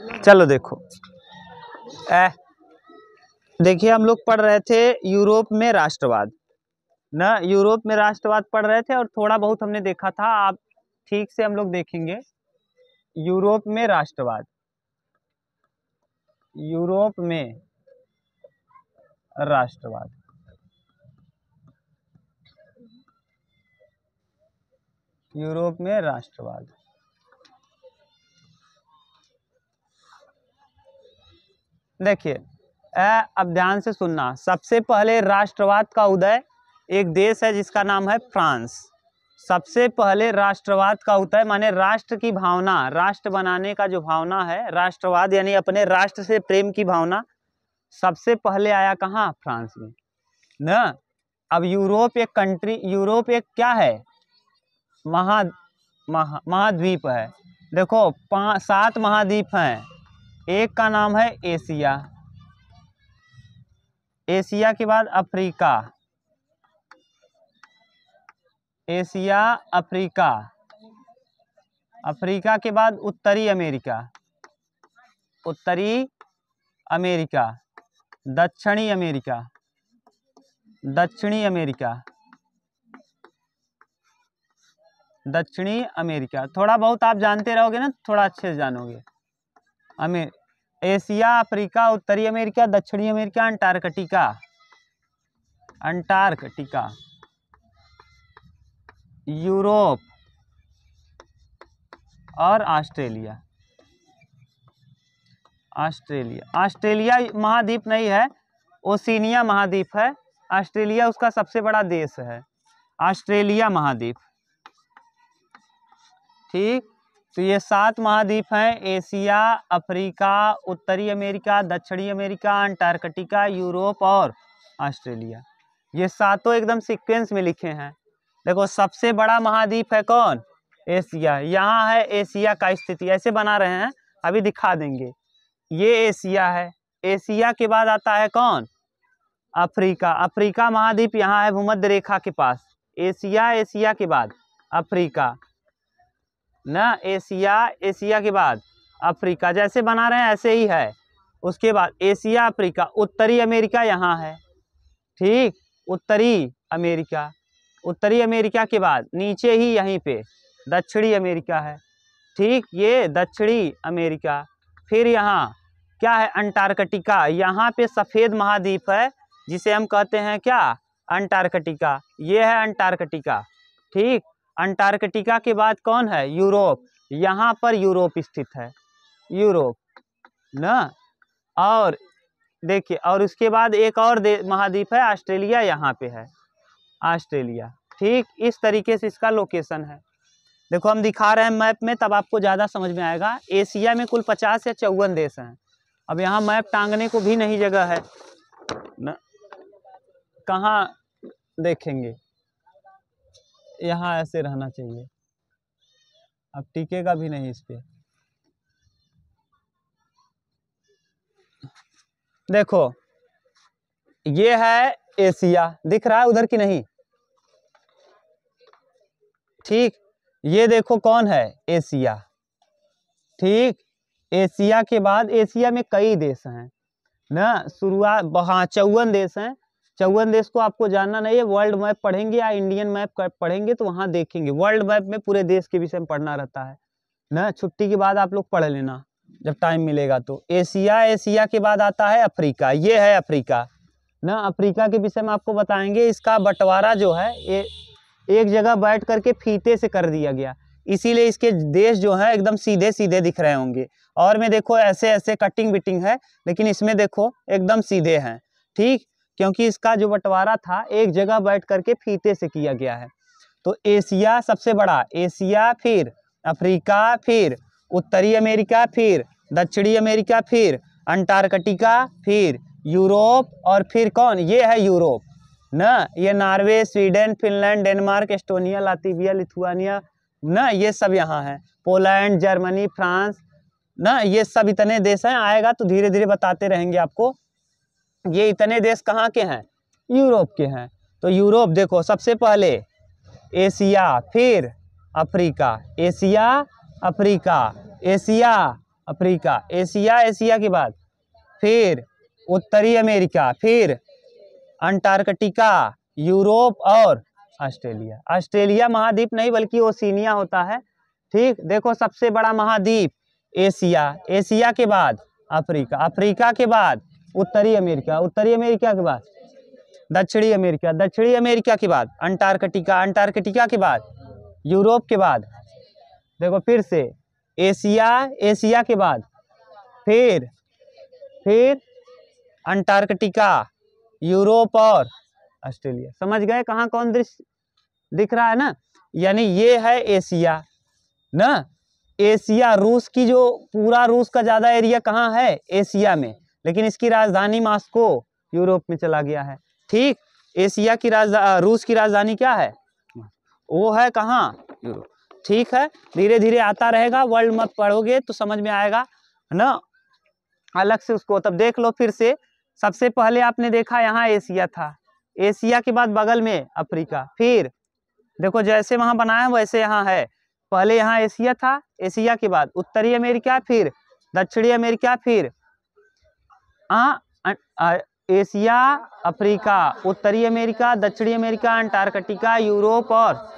चलो देखो, देखिए हम लोग पढ़ रहे थे यूरोप में राष्ट्रवाद ना, यूरोप में राष्ट्रवाद पढ़ रहे थे और थोड़ा बहुत हमने देखा था। आप ठीक से हम लोग देखेंगे यूरोप में राष्ट्रवाद, यूरोप में राष्ट्रवाद, यूरोप में राष्ट्रवाद। देखिए अब ध्यान से सुनना। सबसे पहले राष्ट्रवाद का उदय एक देश है जिसका नाम है फ्रांस। सबसे पहले राष्ट्रवाद का उदय माने राष्ट्र की भावना, राष्ट्र बनाने का जो भावना है, राष्ट्रवाद यानी अपने राष्ट्र से प्रेम की भावना, सबसे पहले आया कहाँ? फ्रांस में ना। अब यूरोप एक कंट्री, यूरोप एक क्या है? महाद्वीप है। देखो 7 महाद्वीप हैं। एक का नाम है एशिया, एशिया के बाद अफ्रीका, एशिया अफ्रीका, अफ्रीका के बाद उत्तरी अमेरिका, उत्तरी अमेरिका, दक्षिणी अमेरिका, दक्षिणी अमेरिका, दक्षिणी अमेरिका। थोड़ा बहुत आप जानते रहोगे ना, थोड़ा अच्छे से जानोगे। एशिया, अफ्रीका, उत्तरी अमेरिका, दक्षिणी अमेरिका, अंटार्कटिका, अंटार्कटिका, यूरोप और ऑस्ट्रेलिया। ऑस्ट्रेलिया, ऑस्ट्रेलिया महाद्वीप नहीं है, ओशिनिया महाद्वीप है। ऑस्ट्रेलिया उसका सबसे बड़ा देश है, ऑस्ट्रेलिया महाद्वीप। ठीक, तो ये 7 महाद्वीप हैं, एशिया, अफ्रीका, उत्तरी अमेरिका, दक्षिणी अमेरिका, अंटार्कटिका, यूरोप और ऑस्ट्रेलिया। ये सातों एकदम सीक्वेंस में लिखे हैं। देखो सबसे बड़ा महाद्वीप है कौन? एशिया। यहाँ है एशिया का स्थिति, ऐसे बना रहे हैं, अभी दिखा देंगे। ये एशिया है, एशिया के बाद आता है कौन? अफ्रीका। अफ्रीका महाद्वीप यहाँ है भूमध्य रेखा के पास। एशिया, एशिया के बाद अफ्रीका ना, एशिया, एशिया के बाद अफ्रीका, जैसे बना रहे हैं ऐसे ही है। उसके बाद एशिया, अफ्रीका, उत्तरी अमेरिका यहाँ है। ठीक, उत्तरी अमेरिका, उत्तरी अमेरिका के बाद नीचे ही यहीं पे दक्षिणी अमेरिका है। ठीक, ये दक्षिणी अमेरिका। फिर यहाँ क्या है? अंटार्कटिका। यहाँ पे सफ़ेद महाद्वीप है जिसे हम कहते हैं क्या? अंटार्कटिका। ये है अंटार्कटिका। ठीक, अंटार्कटिका के बाद कौन है? यूरोप। यहाँ पर यूरोप स्थित है, यूरोप ना। और देखिए, और उसके बाद एक और महाद्वीप है ऑस्ट्रेलिया, यहाँ पे है ऑस्ट्रेलिया। ठीक, इस तरीके से इसका लोकेशन है। देखो हम दिखा रहे हैं मैप में, तब आपको ज़्यादा समझ में आएगा। एशिया में कुल 50 या 54 देश हैं। अब यहाँ मैप टांगने को भी नहीं जगह है ना, कहाँ देखेंगे? यहाँ ऐसे रहना चाहिए, अब टिकेगा भी नहीं इस पे। देखो ये है एशिया, दिख रहा है उधर की नहीं? ठीक, ये देखो कौन है? एशिया। ठीक, एशिया के बाद एशिया में कई देश हैं ना, शुरुआत 54 देश हैं। 54 देश को आपको जानना नहीं है, वर्ल्ड मैप पढ़ेंगे या इंडियन मैप पढ़ेंगे तो वहाँ देखेंगे। वर्ल्ड मैप में पूरे देश के विषय में पढ़ना रहता है ना, छुट्टी के बाद आप लोग पढ़ लेना जब टाइम मिलेगा तो। एशिया, एशिया के बाद आता है अफ्रीका। ये है अफ्रीका ना, अफ्रीका के विषय में आपको बताएंगे। इसका बंटवारा जो है ये एक जगह बैठ करके फीते से कर दिया गया, इसीलिए इसके देश जो है एकदम सीधे सीधे दिख रहे होंगे। और में देखो ऐसे ऐसे कटिंग बिटिंग है, लेकिन इसमें देखो एकदम सीधे हैं। ठीक, क्योंकि इसका जो बंटवारा था एक जगह बैठ करके फीते से किया गया है। तो एशिया सबसे बड़ा, एशिया, फिर अफ्रीका, फिर उत्तरी अमेरिका, फिर दक्षिणी अमेरिका, फिर अंटार्कटिका, फिर यूरोप, और फिर कौन? ये है यूरोप ना। ये Norway, Sweden, Finland, Denmark, Estonia, Latvia, Lithuania ना, ये सब यहाँ है। पोलैंड, जर्मनी, फ्रांस ना, ये सब इतने देश हैं। आएगा तो धीरे धीरे बताते रहेंगे आपको। ये इतने देश कहाँ के हैं? यूरोप के हैं। तो यूरोप देखो सबसे पहले एशिया, फिर Africa, Asia, Africa, Asia, Africa, Asia, Asia के बाद फिर उत्तरी अमेरिका, फिर अंटार्कटिका, यूरोप और ऑस्ट्रेलिया। ऑस्ट्रेलिया महाद्वीप नहीं बल्कि ओशिनिया होता है। ठीक, देखो सबसे बड़ा महाद्वीप एशिया, एशिया के बाद अफ्रीका, अफ्रीका के बाद उत्तरी अमेरिका, उत्तरी अमेरिका के बाद दक्षिणी अमेरिका, दक्षिणी अमेरिका के बाद अंटार्कटिका, अंटार्कटिका के बाद यूरोप के बाद देखो फिर से एशिया, एशिया के बाद फिर अंटार्कटिका, यूरोप और ऑस्ट्रेलिया। समझ गए कहाँ कौन दृश्य दिख रहा है ना? यानी ये है एशिया ना, एशिया रूस की, जो पूरा रूस का ज्यादा एरिया कहाँ है? एशिया में, लेकिन इसकी राजधानी मॉस्को यूरोप में चला गया है। ठीक, एशिया की रूस की राजधानी क्या है? वो है कहाँ? यूरोप। ठीक है, धीरे धीरे आता रहेगा, वर्ल्ड मैप पढ़ोगे तो समझ में आएगा ना अलग से उसको। तब देख लो फिर से, सबसे पहले आपने देखा यहाँ एशिया था, एशिया के बाद बगल में अफ्रीका, फिर देखो जैसे वहां बनाया वैसे यहाँ है। पहले यहाँ एशिया था, एशिया के बाद उत्तरी अमेरिका, फिर दक्षिणी अमेरिका, फिर एशिया, अफ्रीका, उत्तरी अमेरिका, दक्षिणी अमेरिका, अंटार्कटिका, यूरोप और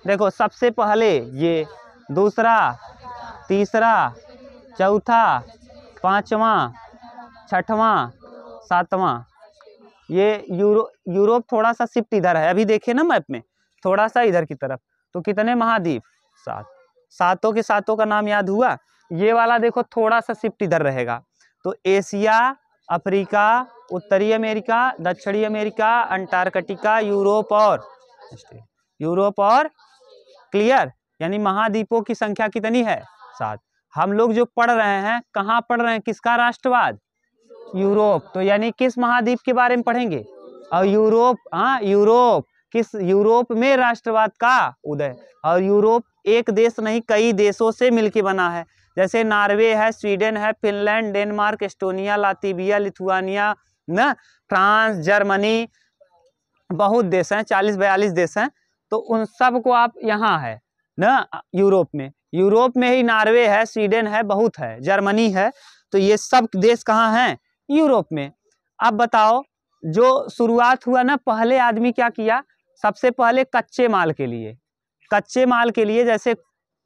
देखो सबसे पहले ये, दूसरा, तीसरा, चौथा, पांचवा, छठवां, सातवां, ये यूरोप थोड़ा सा शिफ्ट इधर है, अभी देखे ना मैप में, थोड़ा सा इधर की तरफ। तो कितने महाद्वीप? 7, सातों के सातों का नाम याद हुआ। ये वाला देखो थोड़ा सा शिफ्ट इधर रहेगा, तो एशिया, अफ्रीका, उत्तरी अमेरिका, दक्षिणी अमेरिका, अंटार्कटिका, यूरोप और क्लियर। यानी महाद्वीपों की संख्या कितनी है? 7। हम लोग जो पढ़ रहे हैं, कहाँ पढ़ रहे हैं? किसका राष्ट्रवाद? यूरोप। तो यानी किस महाद्वीप के बारे में पढ़ेंगे? और यूरोप, हाँ यूरोप, किस यूरोप में राष्ट्रवाद का उदय। और यूरोप एक देश नहीं कई देशों से मिलके बना है, जैसे नॉर्वे है, स्वीडन है, Finland, Denmark, Estonia, Latvia, Lithuania ना, फ्रांस, जर्मनी, बहुत देश हैं, 40-42 देश हैं। तो उन सब को आप यहाँ है ना यूरोप में, यूरोप में ही नॉर्वे है, स्वीडन है, बहुत है, जर्मनी है। तो ये सब देश कहाँ हैं? यूरोप में। अब बताओ, जो शुरुआत हुआ ना, पहले आदमी क्या किया? सबसे पहले कच्चे माल के लिए जैसे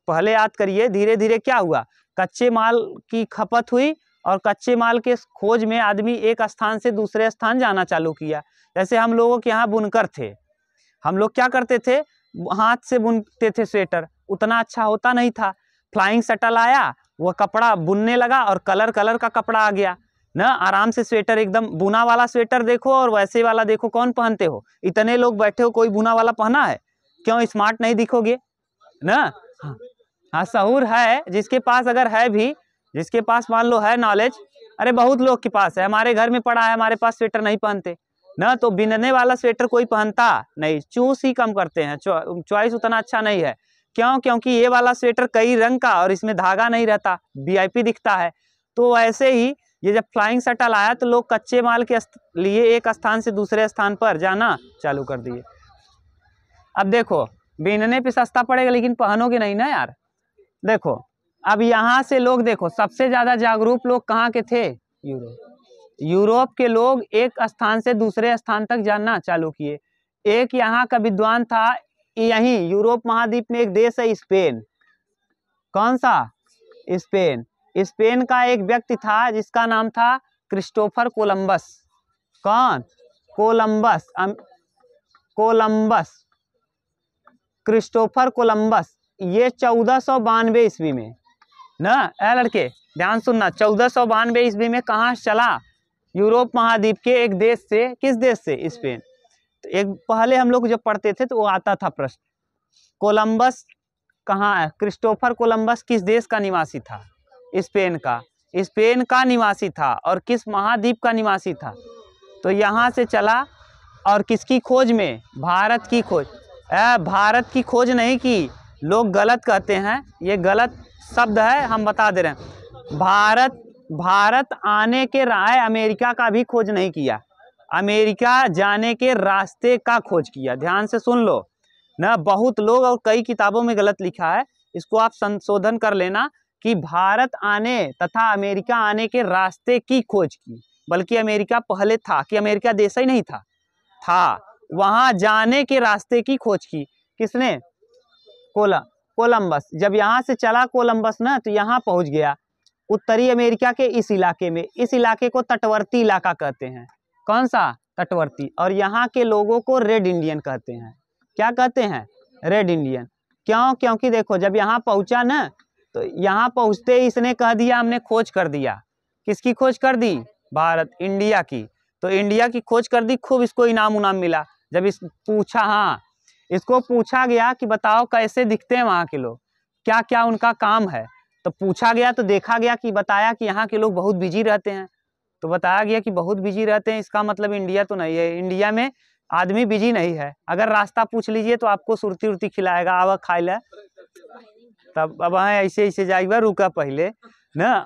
पहले याद करिए, धीरे धीरे क्या हुआ? कच्चे माल की खपत हुई और कच्चे माल के खोज में आदमी एक स्थान से दूसरे स्थान जाना चालू किया। जैसे हम लोगों के यहाँ बुनकर थे, हम लोग क्या करते थे? हाथ से बुनते थे स्वेटर, उतना अच्छा होता नहीं था। फ्लाइंग शटल आया, वो कपड़ा बुनने लगा और कलर का कपड़ा आ गया ना, आराम से स्वेटर, एकदम बुना वाला स्वेटर देखो और वैसे वाला देखो, कौन पहनते हो? इतने लोग बैठे हो, कोई बुना वाला पहना है? क्यों? स्मार्ट नहीं दिखोगे ना। हाँ, शऊर है जिसके पास, अगर है भी, जिसके पास मान लो है नॉलेज, अरे बहुत लोग के पास है, हमारे घर में पड़ा है, हमारे पास स्वेटर नहीं पहनते ना। तो बिनने वाला स्वेटर कोई पहनता नहीं, चूस ही कम करते हैं, चॉइस उतना अच्छा नहीं है। क्यों? क्योंकि ये वाला स्वेटर कई रंग का और इसमें धागा नहीं रहता, वीआईपी दिखता है। तो ऐसे ही ये जब फ्लाइंग शटल आया तो लोग कच्चे माल के लिए एक स्थान से दूसरे स्थान पर जाना चालू कर दिए। अब देखो, बीनने पे सस्ता पड़ेगा लेकिन पहनोगे नहीं ना यार। देखो अब यहाँ से लोग, देखो सबसे ज्यादा जागरूक लोग कहाँ के थे? यूरोप के लोग एक स्थान से दूसरे स्थान तक जानना चालू किए। एक यहाँ का विद्वान था, यहीं यूरोप महाद्वीप में एक देश है स्पेन। कौन सा? स्पेन। स्पेन का एक व्यक्ति था जिसका नाम था क्रिस्टोफर कोलंबस। कौन? Columbus, Christopher Columbus. ये 1492 ईस्वी में ना, लड़के ध्यान सुनना, 1492 ईस्वी में कहाँ चला? यूरोप महाद्वीप के एक देश से। किस देश से? स्पेन। तो एक पहले हम लोग जब पढ़ते थे तो वो आता था प्रश्न, कोलंबस कहाँ है? क्रिस्टोफर कोलंबस किस देश का निवासी था? स्पेन का। स्पेन का निवासी था और किस महाद्वीप का निवासी था? तो यहाँ से चला और किसकी खोज में? भारत की खोज। भारत की खोज नहीं की, लोग गलत कहते हैं, ये गलत शब्द है, हम बता दे रहे हैं। भारत आने के राय अमेरिका का भी खोज नहीं किया, अमेरिका जाने के रास्ते का खोज किया। ध्यान से सुन लो ना, बहुत लोग और कई किताबों में गलत लिखा है, इसको आप संशोधन कर लेना। कि भारत आने तथा अमेरिका आने के रास्ते की खोज की, बल्कि अमेरिका पहले था कि अमेरिका देश ही नहीं था वहां जाने के रास्ते की खोज की। किसने? कोलंबस। जब यहाँ से चला कोलंबस ना, तो यहाँ पहुंच गया उत्तरी अमेरिका के इस इलाके में। इस इलाके को तटवर्ती इलाका कहते हैं। कौन सा? तटवर्ती। और यहाँ के लोगों को रेड इंडियन कहते हैं। क्या कहते हैं? Red Indian. क्यों? क्योंकि देखो, जब यहाँ पहुंचा ना, तो यहाँ पहुंचते ही इसने कह दिया हमने खोज कर दिया। किसकी खोज कर दी? भारत, इंडिया की। तो इंडिया की खोज कर दी, खूब इसको इनाम उनाम मिला। जब इस पूछा, हाँ, इसको पूछा गया कि बताओ कैसे दिखते हैं वहाँ के लोग, क्या क्या उनका काम है। तो पूछा गया तो देखा गया कि बताया कि यहाँ के लोग बहुत बिजी रहते हैं। तो बताया गया कि बहुत बिजी रहते हैं, इसका मतलब इंडिया तो नहीं है, इंडिया में आदमी बिजी नहीं है। अगर रास्ता पूछ लीजिए तो आपको सुरती उर्ती खिलाएगा, आवा खाए ले। तब अब ऐसे ऐसे जाइए, रुका पहले ना,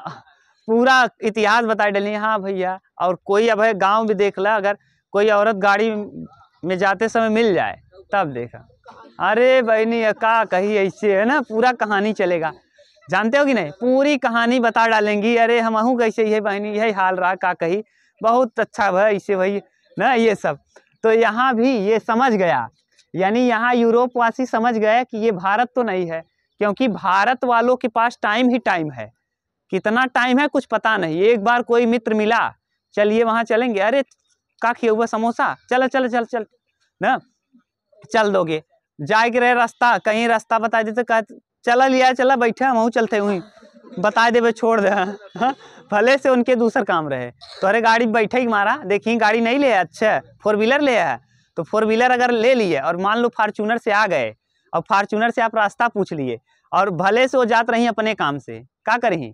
पूरा इतिहास बता डली। हाँ भैया, और कोई अब है गाँव भी देख ला, अगर कोई औरत गाड़ी में जाते समय मिल जाए तब देखा, अरे बहनी का कही ऐसे है ना, पूरा कहानी चलेगा। जानते हो कि नहीं? पूरी कहानी बता डालेंगी। अरे हमहू कैसे है बहनी, यही हाल रहा, का कही बहुत अच्छा भाई, ऐसे भाई ना, ये सब। तो यहाँ भी ये समझ गया, यानी यहाँ यूरोप वासी समझ गए कि ये भारत तो नहीं है, क्योंकि भारत वालों के पास टाइम ही टाइम है। कितना टाइम है कुछ पता नहीं। एक बार कोई मित्र मिला, चलिए वहाँ चलेंगे, अरे का खिया हुआ समोसा, चल चल चल चल ना, चल दोगे। जाए के रहे रास्ता, कहीं रास्ता बता देते, कह चला लिया, चला बैठे हम चलते वहीं, बता दे छोड़ दे। हाँ, भले से उनके दूसर काम रहे, तो अरे गाड़ी बैठे ही मारा, देखिए गाड़ी नहीं ले, अच्छा 4 व्हीलर ले है, तो 4 व्हीलर अगर ले लिए और मान लो फार्चूनर से आ गए, और फार्चूनर से आप रास्ता पूछ लिए, और भले से वो जात रही अपने काम से, क्या करें,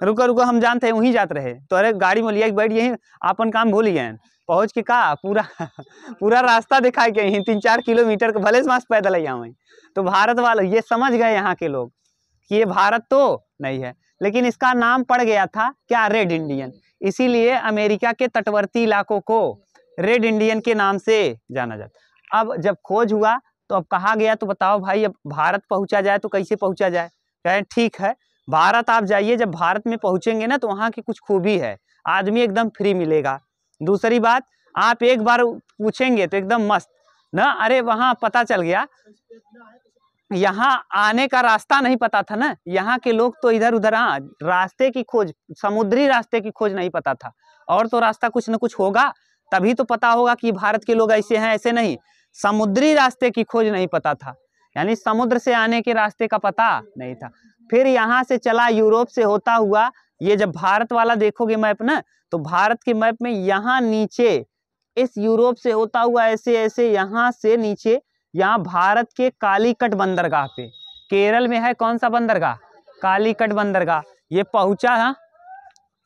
रुको रुको हम जानते हैं वहीं जाते रहे, तो अरे गाड़ी में लिया बैठ गए, अपन काम भूल गए, पहुंच के का पूरा रास्ता दिखाई गए 3-4 किलोमीटर के, भले से वहां पैदल ही आवे। तो भारत वाले ये समझ गए यहाँ के लोग कि ये भारत तो नहीं है, लेकिन इसका नाम पड़ गया था क्या? Red Indian. इसीलिए अमेरिका के तटवर्ती इलाकों को रेड इंडियन के नाम से जाना जाता। अब जब खोज हुआ तो अब कहा गया, तो बताओ भाई, अब भारत पहुंचा जाए तो कैसे पहुंचा जाए? कहें ठीक है, भारत आप जाइए, जब भारत में पहुंचेंगे ना, तो वहाँ की कुछ खूबी है, आदमी एकदम फ्री मिलेगा। दूसरी बात, आप एक बार पूछेंगे तो एकदम मस्त ना। अरे वहाँ पता चल गया, यहाँ आने का रास्ता नहीं पता था ना, यहाँ के लोग तो इधर उधर, हाँ, रास्ते की खोज, समुद्री रास्ते की खोज नहीं पता था, और तो रास्ता कुछ न कुछ होगा, तभी तो पता होगा कि भारत के लोग ऐसे हैं, ऐसे नहीं। समुद्री रास्ते की खोज नहीं पता था, यानी समुद्र से आने के रास्ते का पता नहीं था। फिर यहाँ से चला यूरोप से होता हुआ, ये जब भारत वाला देखोगे मैप ना, तो भारत के मैप में यहाँ नीचे इस यूरोप से होता हुआ ऐसे ऐसे यहाँ से नीचे, यहाँ भारत के कालीकट बंदरगाह पे, केरल में है कौन सा बंदरगाह? कालीकट बंदरगाह। ये पहुंचा है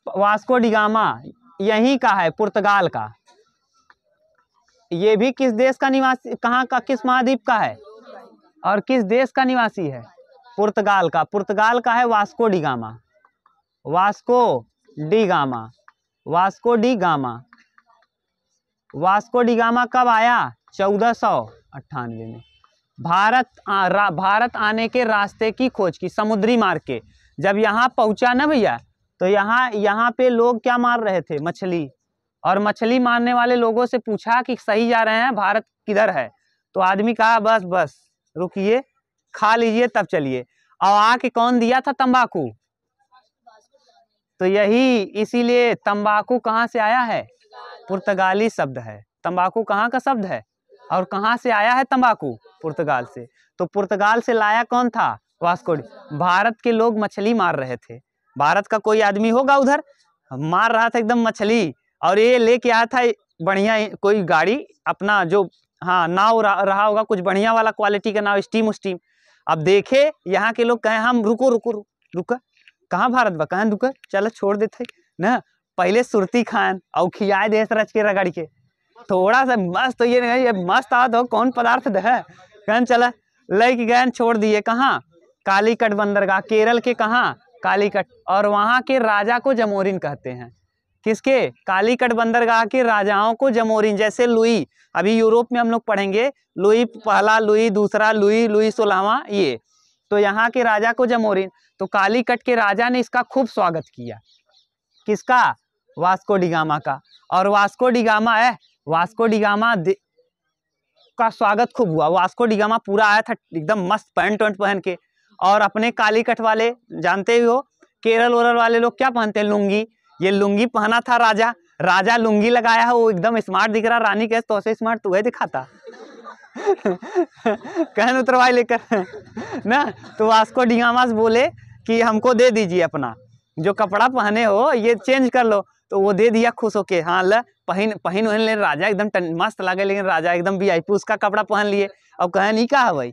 वास्को डिगामा, यहीं का है, पुर्तगाल का। ये भी किस देश का निवासी, कहाँ का, किस महाद्वीप का है, और किस देश का निवासी है? पुर्तगाल का। पुर्तगाल का है Vasco da Gama, Vasco da Gama, Vasco da Gama. Vasco da Gama कब आया? 1498 में। भारत आने के रास्ते की खोज की, समुद्री मार्ग के। जब यहाँ पहुंचा ना भैया, तो यहाँ पे लोग क्या मार रहे थे? मछली। और मछली मारने वाले लोगों से पूछा कि सही जा रहे हैं, भारत किधर है? तो आदमी कहा बस बस रुकिए, खा लीजिए तब चलिए। और आके कौन दिया था? तंबाकू। तो यही इसीलिए तंबाकू कहाँ से आया है? पुर्तगाली शब्द है। तंबाकू कहाँ का शब्द है, और कहाँ से आया है तंबाकू? पुर्तगाल से। तो पुर्तगाल से लाया कौन था? वास्को। भारत के लोग मछली मार रहे थे, भारत का कोई आदमी होगा उधर, मार रहा था एकदम मछली, और ये लेके आया था बढ़िया कोई गाड़ी अपना, जो हाँ नाव रहा होगा कुछ बढ़िया वाला क्वालिटी का नाव, स्टीम। अब देखे यहाँ के लोग कहे हम रुको रुको रुको, कहाँ भारत बा, कहाँ रुको, चलो छोड़ देते ना, पहले सुरती खान और खियाए दे रच के रगड़ के, थोड़ा सा मस्त, तो ये मस्त आ दो कौन पदार्थ है, कहन चला लेके गए, छोड़ दिए। कहाँ? कालीकट बंदरगाह, केरल के कहाँ? कालीकट। और वहाँ के राजा को जमोरिन कहते हैं। किसके? कालीकट बंदरगाह के राजाओं को जमोरिन। जैसे लुई, अभी यूरोप में हम लोग पढ़ेंगे, लुई पहला, लुई दूसरा, लुई 16वां, ये तो यहाँ के राजा को जमोरिन, तो कालीकट के राजा ने इसका खूब स्वागत किया। किसका? वास्को डी गामा का। और वास्को डी गामा का स्वागत खूब हुआ। वास्को डी गामा पूरा आया था एकदम मस्त पैंट वैंट पहन के, और अपने कालीकट वाले जानते ही हो केरल वोरल वाले लोग क्या पहनते हैं? लुंगी। ये लुंगी पहना था राजा लुंगी लगाया है, वो एकदम स्मार्ट दिख रहा। रानी कैसे तो ऐसे स्मार्ट तू है दिखाता कहन उतरवाई लेकर ना। तो वास्को डी गामा बोले कि हमको दे दीजिए अपना जो कपड़ा पहने हो ये चेंज कर लो, तो वो दे दिया खुश होके। हाँ ल पहन ले। राजा एकदम मस्त लगे, लेकिन राजा एकदम वीआईपी उसका कपड़ा पहन लिए। अब कहे नहीं का हवाई,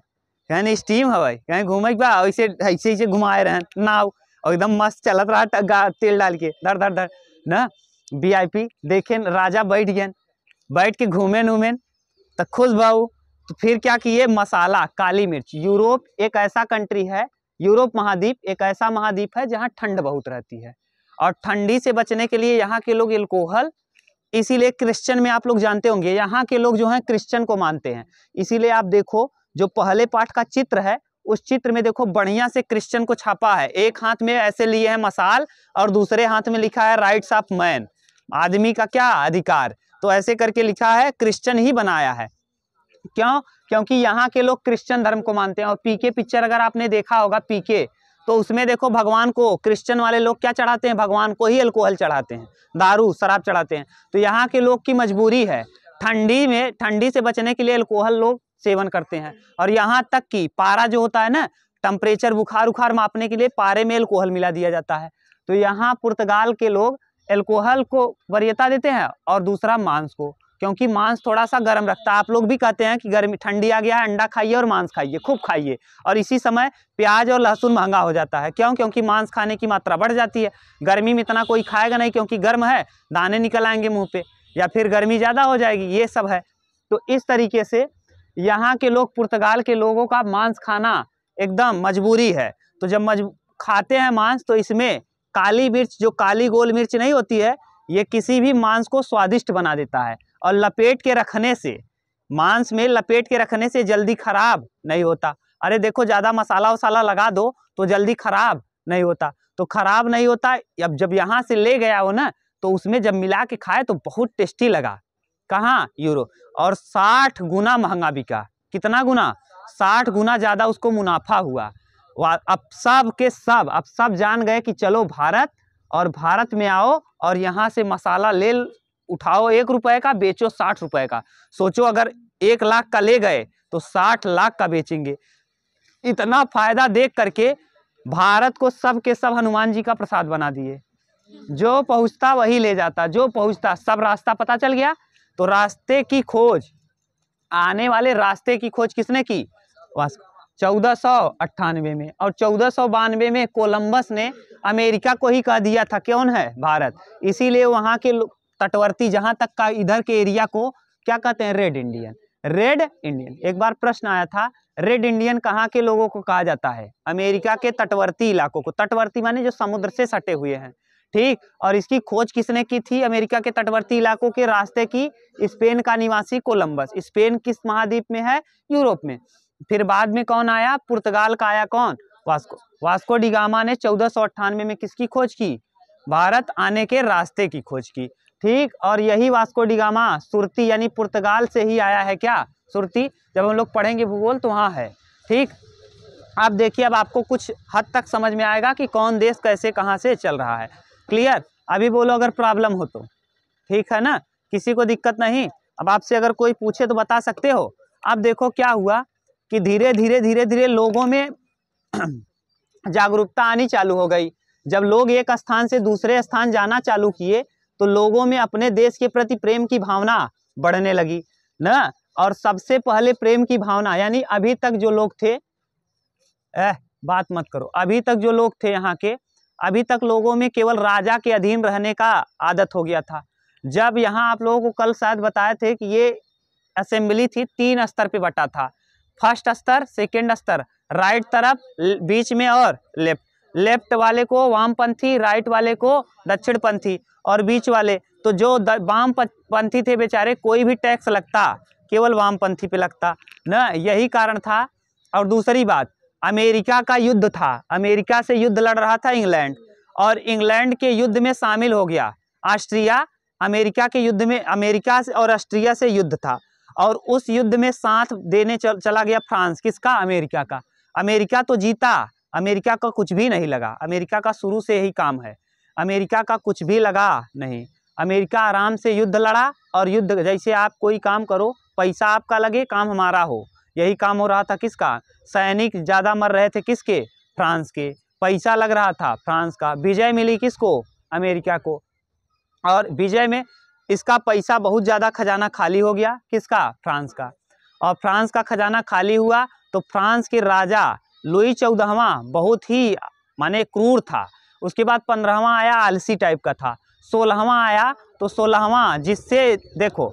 कहे स्टीम हवाई, कहे घूमे बा ऐसे ऐसे घुमाए रहे नाव, और एकदम मस्त चलत रहा तेल डाल के धर धर धर ना। वीआईपी देखे राजा बैठ गए, बैठ के घूमेन उमेन तो खुश भाऊ। तो फिर क्या किए? मसाला काली मिर्च। यूरोप एक ऐसा कंट्री है, यूरोप महाद्वीप एक ऐसा महाद्वीप है जहाँ ठंड बहुत रहती है, और ठंडी से बचने के लिए यहाँ के लोग एल्कोहल, इसीलिए क्रिश्चियन में आप लोग जानते होंगे यहाँ के लोग जो हैं क्रिश्चियन को मानते हैं। इसीलिए आप देखो जो पहले पार्ट का चित्र है उस चित्र में देखो बढ़िया से क्रिश्चियन को छापा है। एक हाथ में ऐसे लिए है मसाल और दूसरे हाथ में लिखा है राइट्स ऑफ मैन, आदमी का क्या अधिकार। तो ऐसे करके लिखा है, क्रिश्चियन ही बनाया है। क्यों? क्योंकि यहाँ के लोग क्रिश्चियन धर्म को मानते हैं। और पीके पिक्चर अगर आपने देखा होगा पीके, तो उसमें देखो भगवान को क्रिश्चियन वाले लोग क्या चढ़ाते हैं? भगवान को ही अल्कोहल चढ़ाते हैं, दारू शराब चढ़ाते हैं। तो यहाँ के लोग की मजबूरी है, ठंडी से बचने के लिए अल्कोहल लोग सेवन करते हैं। और यहाँ तक कि पारा जो होता है ना, टेम्परेचर बुखार उखार मापने के लिए पारे में अल्कोहल मिला दिया जाता है। तो यहाँ पुर्तगाल के लोग अल्कोहल को वरीयता देते हैं, और दूसरा मांस को, क्योंकि मांस थोड़ा सा गर्म रखता है। आप लोग भी कहते हैं कि गर्मी ठंडी आ गया है, अंडा खाइए और मांस खाइए, खूब खाइए। और इसी समय प्याज और लहसुन महंगा हो जाता है। क्यों? क्योंकि मांस खाने की मात्रा बढ़ जाती है। गर्मी में इतना कोई खाएगा नहीं, क्योंकि गर्म है, दाने निकल आएंगे मुंह पे, या फिर गर्मी ज़्यादा हो जाएगी, ये सब है। तो इस तरीके से यहाँ के लोग, पुर्तगाल के लोगों का मांस खाना एकदम मजबूरी है। तो जब खाते हैं मांस, तो इसमें काली मिर्च, जो काली गोल मिर्च नहीं होती है, ये किसी भी मांस को स्वादिष्ट बना देता है। और लपेट के रखने से, मांस में लपेट के रखने से जल्दी खराब नहीं होता। अरे देखो ज़्यादा मसाला वसाला लगा दो तो जल्दी खराब नहीं होता, तो खराब नहीं होता। अब जब यहाँ से ले गया हो ना, तो उसमें जब मिला के खाए तो बहुत टेस्टी लगा। कहाँ? यूरो। और 60 गुना महंगा बिका। कितना गुना? 60 गुना ज़्यादा उसको मुनाफा हुआ। अब सब जान गए कि चलो भारत, और भारत में आओ और यहाँ से मसाला ले उठाओ, 1 रुपए का बेचो 60 रुपए का। सोचो अगर 1 लाख का ले गए तो 60 लाख का बेचेंगे। इतना फायदा देख करके भारत को सब के सब हनुमान जी का प्रसाद बना दिए। जो पहुँचता वही ले जाता, जो पहुँचता, सब रास्ता पता चल गया। तो रास्ते की खोज, आने वाले रास्ते की खोज किसने की? 1498 में। और 1492 में कोलंबस ने अमेरिका को ही कह दिया था कौन है? भारत। इसीलिए वहाँ के तटवर्ती, जहाँ तक का इधर के एरिया को क्या कहते हैं? Red Indian. Red Indian. एक बार प्रश्न आया था, रेड इंडियन कहाँ के लोगों को कहा जाता है? अमेरिका के तटवर्ती इलाकों को। तटवर्ती माने जो समुद्र से सटे हुए हैं, ठीक। और इसकी खोज किसने की थी? अमेरिका के तटवर्ती इलाकों के रास्ते की स्पेन का निवासी कोलंबस। स्पेन किस महाद्वीप में है? यूरोप में। फिर बाद में कौन आया? पुर्तगाल का आया कौन? वास्को डी गामा ने 1498 में किसकी खोज की? भारत आने के रास्ते की खोज की, ठीक। और यही वास्को डी गामा सुरती यानी पुर्तगाल से ही आया है। क्या? सुरती। जब हम लोग पढ़ेंगे भूगोल तो वहाँ है, ठीक। अब देखिए, अब आपको कुछ हद तक समझ में आएगा कि कौन देश कैसे कहाँ से चल रहा है। क्लियर? अभी बोलो अगर प्रॉब्लम हो तो, ठीक है ना? किसी को दिक्कत नहीं? अब आपसे अगर कोई पूछे तो बता सकते हो। अब देखो क्या हुआ कि धीरे धीरे लोगों में जागरूकता आनी चालू हो गई। जब लोग एक स्थान से दूसरे स्थान जाना चालू किए तो लोगों में अपने देश के प्रति प्रेम की भावना बढ़ने लगी ना। और सबसे पहले प्रेम की भावना, यानी अभी तक जो लोग थे, बात मत करो, अभी तक जो लोग थे यहाँ के, अभी तक लोगों में केवल राजा के अधीन रहने का आदत हो गया था। जब यहाँ आप लोगों को कल शायद बताए थे कि ये असेंबली थी, 3 स्तर पे बटा था। फर्स्ट स्तर, सेकेंड स्तर, राइट तरफ, बीच में और लेफ्ट वाले को वामपंथी, राइट वाले को दक्षिणपंथी, और बीच वाले तो जो वामपंथी थे बेचारे, कोई भी टैक्स लगता केवल वामपंथी पे लगता ना। यही कारण था। और दूसरी बात, अमेरिका का युद्ध था, अमेरिका से युद्ध लड़ रहा था इंग्लैंड, और इंग्लैंड के युद्ध में शामिल हो गया ऑस्ट्रिया। अमेरिका के युद्ध में अमेरिका से और ऑस्ट्रिया से युद्ध था, और उस युद्ध में साथ देने चला गया फ्रांस। किसका? अमेरिका का। अमेरिका तो जीता, अमेरिका का कुछ भी नहीं लगा, अमेरिका का शुरू से यही काम है, अमेरिका का कुछ भी लगा नहीं। अमेरिका आराम से युद्ध लड़ा, और युद्ध जैसे आप कोई काम करो, पैसा आपका लगे, काम हमारा हो, यही काम हो रहा था। किसका? सैनिक ज़्यादा मर रहे थे, किसके? फ्रांस के। पैसा लग रहा था फ्रांस का। विजय मिली किसको? अमेरिका को। और विजय में इसका पैसा बहुत ज़्यादा, खजाना खाली हो गया। किसका? फ्रांस का। और फ्रांस का खजाना खाली हुआ तो फ्रांस के राजा लुई 14वां बहुत ही माने क्रूर था। उसके बाद 15वां आया, आलसी टाइप का था। 16वां आया तो 16वां, जिससे देखो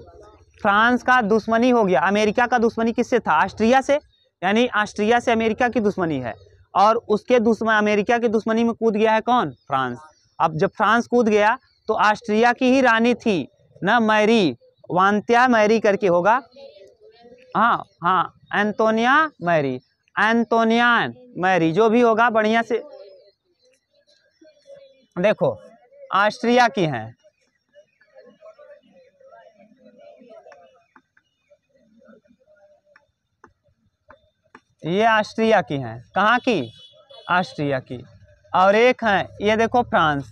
फ्रांस का दुश्मनी हो गया। अमेरिका का दुश्मनी किससे था? ऑस्ट्रिया से, यानी ऑस्ट्रिया से अमेरिका की दुश्मनी है, और उसके अमेरिका की दुश्मनी में कूद गया है कौन? फ्रांस। अब जब फ्रांस कूद गया तो ऑस्ट्रिया की ही रानी थी ना, मैरी, वांत्या मैरी करके होगा, हाँ हाँ, एंटोनिया मैरी, एंटोनियन मैरी, जो भी होगा बढ़िया से देखो, ऑस्ट्रिया की हैं। ये ऑस्ट्रिया की हैं। कहाँ की? ऑस्ट्रिया की। और एक हैं, ये देखो फ्रांस।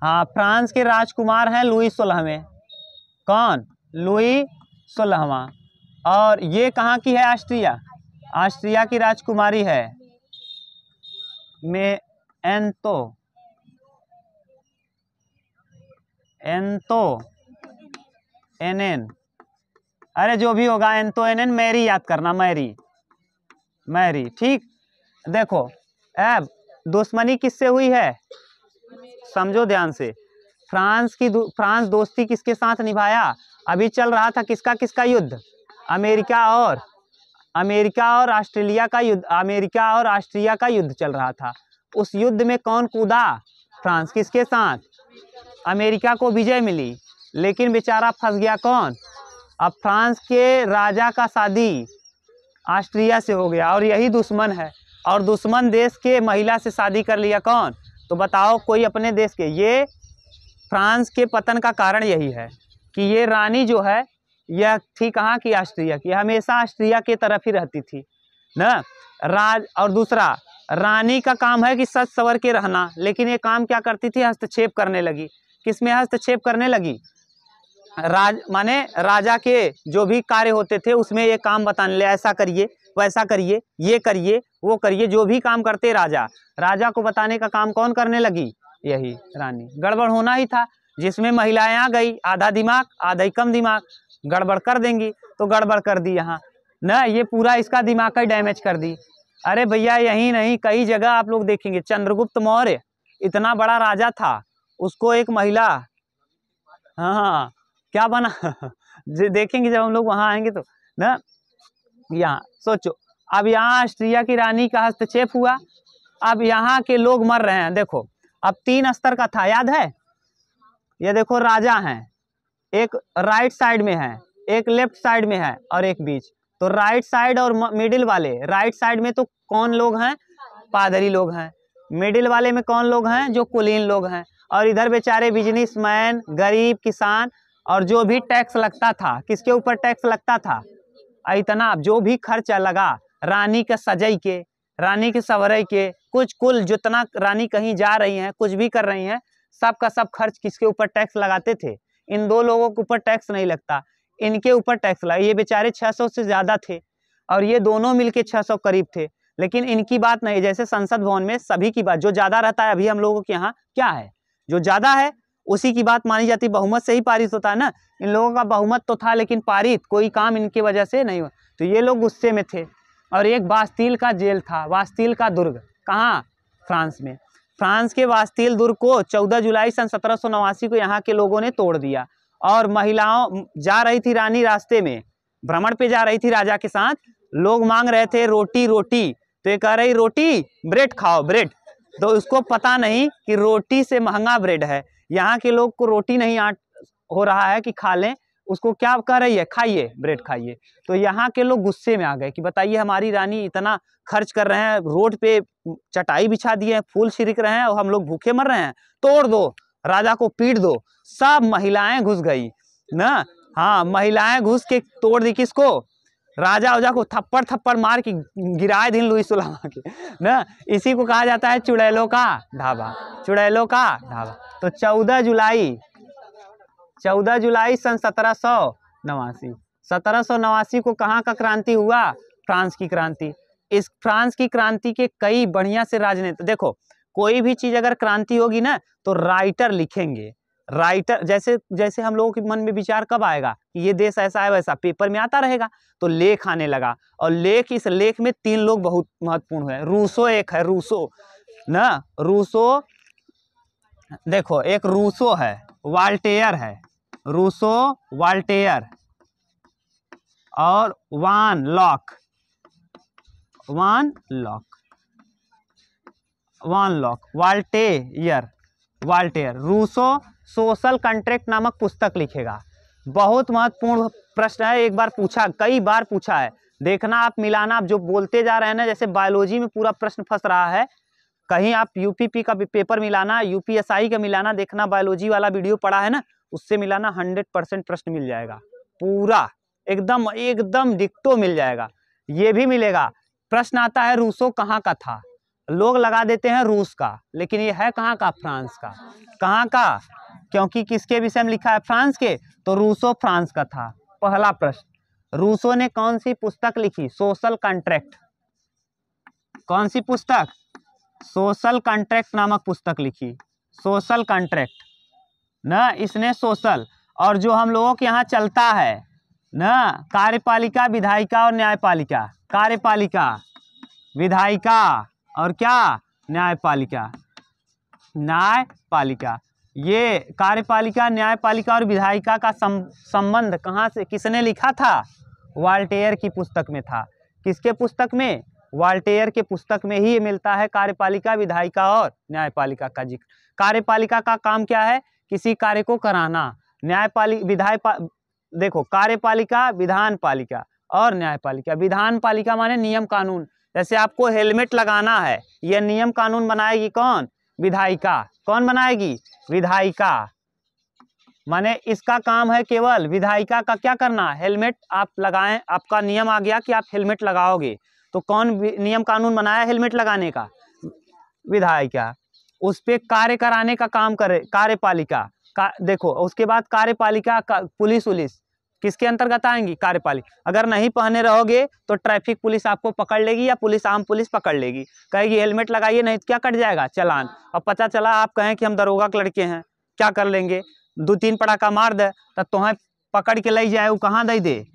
हाँ, फ्रांस के राजकुमार हैं लुई 16वें। कौन? लुई 16वां। और ये कहाँ की है? ऑस्ट्रिया। ऑस्ट्रिया की राजकुमारी है में एन, अरे जो भी होगा, एन, मैरी याद करना, मैरी, ठीक। देखो अब दुश्मनी किससे हुई है, समझो ध्यान से। फ्रांस दोस्ती किसके साथ निभाया? अभी चल रहा था किसका किसका युद्ध? अमेरिका और ऑस्ट्रेलिया का युद्ध, अमेरिका और ऑस्ट्रिया का युद्ध चल रहा था। उस युद्ध में कौन कूदा? फ्रांस। किसके साथ? अमेरिका को विजय मिली, लेकिन बेचारा फंस गया कौन? अब फ्रांस के राजा का शादी ऑस्ट्रिया से हो गया, और यही दुश्मन है, और दुश्मन देश के महिला से शादी कर लिया कौन? तो बताओ कोई अपने देश के। ये फ्रांस के पतन का कारण यही है कि ये रानी जो है यह थी कहाँ की? ऑस्ट्रिया की। हमेशा ऑस्ट्रिया के तरफ ही रहती थी ना। और दूसरा, रानी का काम है कि सच सवर के रहना, लेकिन ये काम क्या करती थी? हस्तक्षेप करने लगी। किसमें हस्तक्षेप करने लगी? माने राजा के जो भी कार्य होते थे उसमें ये काम बताने ले, ऐसा करिए, वैसा करिए, ये करिए, वो करिए, जो भी काम करते राजा को बताने का काम कौन करने लगी? यही रानी। गड़बड़ होना ही था, जिसमें महिलाएं आ गई, आधा दिमाग आधा ही कम दिमाग, गड़बड़ कर देंगी, तो गड़बड़ कर दी यहाँ ना, ये पूरा इसका दिमाग का डैमेज कर दी। अरे भैया यही नहीं, कई जगह आप लोग देखेंगे। चंद्रगुप्त मौर्य इतना बड़ा राजा था, उसको एक महिला, हाँ क्या बना देखेंगे जब हम लोग वहां आएंगे तो ना। यहाँ सोचो, अब यहाँ ऑस्ट्रिया की रानी का हस्तक्षेप हुआ, अब यहाँ के लोग मर रहे हैं। देखो अब 3 स्तर का था, याद है? ये देखो राजा हैं, एक राइट साइड में है, एक लेफ्ट साइड में है, और एक बीच। तो राइट साइड और मिडिल वाले, राइट साइड में तो कौन लोग हैं? पादरी लोग हैं। मिडिल वाले में कौन लोग हैं? जो कुलीन लोग हैं। और इधर बेचारे बिजनेसमैन, गरीब, किसान, और जो भी टैक्स लगता था, किसके ऊपर टैक्स लगता था? इतना जो भी खर्चा लगा रानी के सजई के, रानी के सवरई के, कुछ कुल जितना रानी कहीं जा रही हैं, कुछ भी कर रही हैं, सब का सब खर्च किसके ऊपर टैक्स लगाते थे? इन 2 लोगों के ऊपर टैक्स नहीं लगता, इनके ऊपर टैक्स लगा। ये बेचारे 600 से ज्यादा थे, और ये दोनों मिलके 600 करीब थे, लेकिन इनकी बात नहीं। जैसे संसद भवन में सभी की बात, जो ज्यादा रहता है, अभी हम लोगों के यहाँ क्या है, जो ज्यादा है उसी की बात मानी जाती, बहुमत से ही पारित होता है ना। इन लोगों का बहुमत तो था, लेकिन पारित कोई काम इनकी वजह से नहीं हुआ, तो ये लोग गुस्से में थे। और एक बास्तील का जेल था, बास्तील का दुर्ग, कहाँ? फ्रांस में। फ्रांस के बास्तील दुर्ग को 14 जुलाई सन 1789 को यहाँ के लोगों ने तोड़ दिया, और महिलाओं जा रही थी, रानी रास्ते में भ्रमण पे जा रही थी राजा के साथ, लोग मांग रहे थे रोटी रोटी, तो ये कह रही रोटी, ब्रेड खाओ, ब्रेड। तो उसको पता नहीं कि रोटी से महंगा ब्रेड है। यहाँ के लोग को रोटी नहीं हो रहा है कि खा लें, उसको क्या कह रही है, खाइए ब्रेड खाइए। तो यहाँ के लोग गुस्से में आ गए कि बताइए हमारी रानी इतना खर्च कर रहे हैं, रोड पे चटाई बिछा दिए हैं, फूल छिड़क रहे हैं और हम लोग भूखे मर रहे हैं, तोड़ दो, राजा को पीट दो। सब महिलाएं घुस गई ना, हाँ महिलाएं घुस के तोड़ दी किसको, राजा उजा को थप्पड़ थप्पड़ मार के गिराए दिन लुई सुलामा के ना। इसी को कहा जाता है चुड़ैलों का ढाबा, चुड़ैलों का ढाबा। तो 14 जुलाई सन 1789, 1789 को कहाँ का क्रांति हुआ, फ्रांस की क्रांति। इस फ्रांस की क्रांति के कई बढ़िया से राजनेता, देखो कोई भी चीज अगर क्रांति होगी ना तो राइटर लिखेंगे, राइटर जैसे जैसे हम लोगों के मन में विचार कब आएगा कि ये देश ऐसा है वैसा, पेपर में आता रहेगा, तो लेख आने लगा। और लेख, इस लेख में 3 लोग बहुत महत्वपूर्ण हुए। रूसो एक है, रूसो ना, रूसो देखो, एक रूसो है, वाल्टेयर है, रूसो वाल्टेयर और वान Locke, Voltaire Rousseau social contract नामक पुस्तक लिखेगा। बहुत महत्वपूर्ण प्रश्न है, एक बार पूछा, कई बार पूछा है, देखना आप मिलाना, आप जो बोलते जा रहे हैं ना, जैसे बायोलॉजी में पूरा प्रश्न फंस रहा है, कहीं आप यूपीपी का पेपर मिलाना, यूपीएसआई का मिलाना, देखना बायोलॉजी वाला वीडियो पड़ा है ना, उससे मिलाना, 100% प्रश्न मिल जाएगा, पूरा एकदम एकदम डिक्टो मिल जाएगा। ये भी मिलेगा, प्रश्न आता है रूसो कहाँ का था, लोग लगा देते हैं रूस का, लेकिन ये है कहाँ का, फ्रांस का। कहाँ का, क्योंकि किसके विषय में लिखा है, फ्रांस के, तो रूसो फ्रांस का था। पहला प्रश्न, रूसो ने कौन सी पुस्तक लिखी, सोशल कॉन्ट्रैक्ट, कौन सी पुस्तक, सोशल कॉन्ट्रैक्ट नामक पुस्तक लिखी, सोशल कॉन्ट्रैक्ट ना, इसने सोशल, और जो हम लोगों के यहाँ चलता है ना, कार्यपालिका, विधायिका और न्यायपालिका, कार्यपालिका, विधायिका और क्या, न्यायपालिका, न्यायपालिका, ये कार्यपालिका, न्यायपालिका और विधायिका का संबंध कहाँ से, किसने लिखा था, वाल्टेयर की पुस्तक में था। किसके पुस्तक में, वाल्टेयर के पुस्तक में ही मिलता है कार्यपालिका, विधायिका और न्यायपालिका का जिक्र। कार्यपालिका का काम क्या है, किसी कार्य को कराना, देखो कार्यपालिका, विधान पालिका और न्यायपालिका। विधान पालिका माने नियम कानून, जैसे आपको हेलमेट लगाना है, यह नियम कानून बनाएगी कौन, विधायिका। कौन बनाएगी, विधायिका, माने इसका काम है केवल विधायिका का क्या करना, हेलमेट आप लगाएं, आपका नियम आ गया कि आप हेलमेट लगाओगे, तो कौन नियम कानून बनाया हेलमेट लगाने का, विधायिका। उस पे कार्य कराने का काम करे कार्यपालिका का। देखो उसके बाद कार्यपालिका का पुलिस उलिस किसके अंतर्गत आएंगी, कार्यपालिका। अगर नहीं पहने रहोगे तो ट्रैफिक पुलिस आपको पकड़ लेगी, या पुलिस, आम पुलिस पकड़ लेगी, कहेगी हेलमेट लगाइए, नहीं तो क्या कट जाएगा, चालान। अब पता चला आप कहें कि हम दरोगा के लड़के हैं, क्या कर लेंगे, 2-3 पटाखा मार दे, तब तुम्हें पकड़ के ले जाए, वो कहाँ दे दे,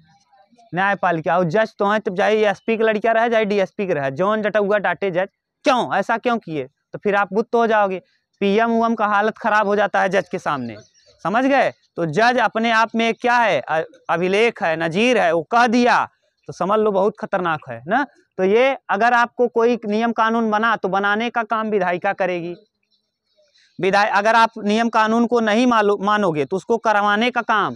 न्यायपालिका। और जज तुम्हें तब जाए एसपी के लड़का रहे, जाए डीएसपी के रहे, जौन जटुआ डांटे जज, क्यों ऐसा क्यों किए, तो फिर आप बुत हो जाओगे। पीएम उएम का हालत खराब हो जाता है जज के सामने, समझ गए। तो जज अपने आप में क्या है, अभिलेख है, नजीर है, वो कह दिया तो समझ लो बहुत खतरनाक है ना। तो ये अगर आपको कोई नियम कानून बना तो बनाने का काम विधायिका करेगी। अगर आप नियम कानून को नहीं मानोगे तो उसको करवाने का काम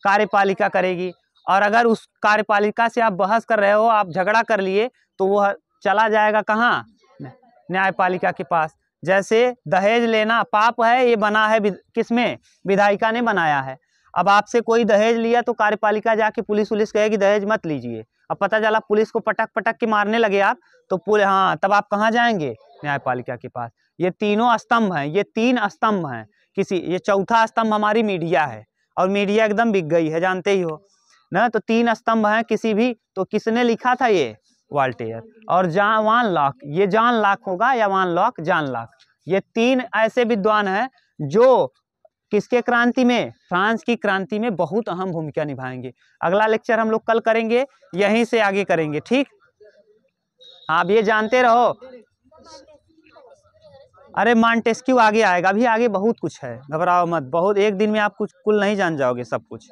कार्यपालिका करेगी। और अगर उस कार्यपालिका से आप बहस कर रहे हो, आप झगड़ा कर लिए, तो वो चला जाएगा कहाँ, न्यायपालिका के पास। जैसे दहेज लेना पाप है, ये बना है किसमें, विधायिका ने बनाया है। अब आपसे कोई दहेज लिया तो कार्यपालिका जाके पुलिस उलिस कहेगी दहेज मत लीजिए। अब पता चला पुलिस को पटक पटक के मारने लगे आप, तो हाँ तब आप कहाँ जाएंगे, न्यायपालिका के पास। ये तीनों स्तंभ हैं, ये 3 स्तंभ हैं। ये चौथा स्तंभ हमारी मीडिया है, और मीडिया एकदम बिक गई है, जानते ही हो ना। तो 3 स्तंभ हैं किसी भी, तो किसने लिखा था, ये वाल्टेयर। और वान लॉक, ये जॉन लॉक होगा या वान लॉक, जॉन लॉक। ये 3 ऐसे विद्वान हैं जो किसके क्रांति में, फ्रांस की क्रांति में बहुत अहम भूमिका निभाएंगे। अगला लेक्चर हम लोग कल करेंगे, यहीं से आगे करेंगे, ठीक। आप ये जानते रहो, अरे मॉन्टेस्क्यू आगे आएगा, अभी आगे बहुत कुछ है, घबराओ मत, बहुत, एक दिन में आप कुछ कुल नहीं जान जाओगे सब कुछ।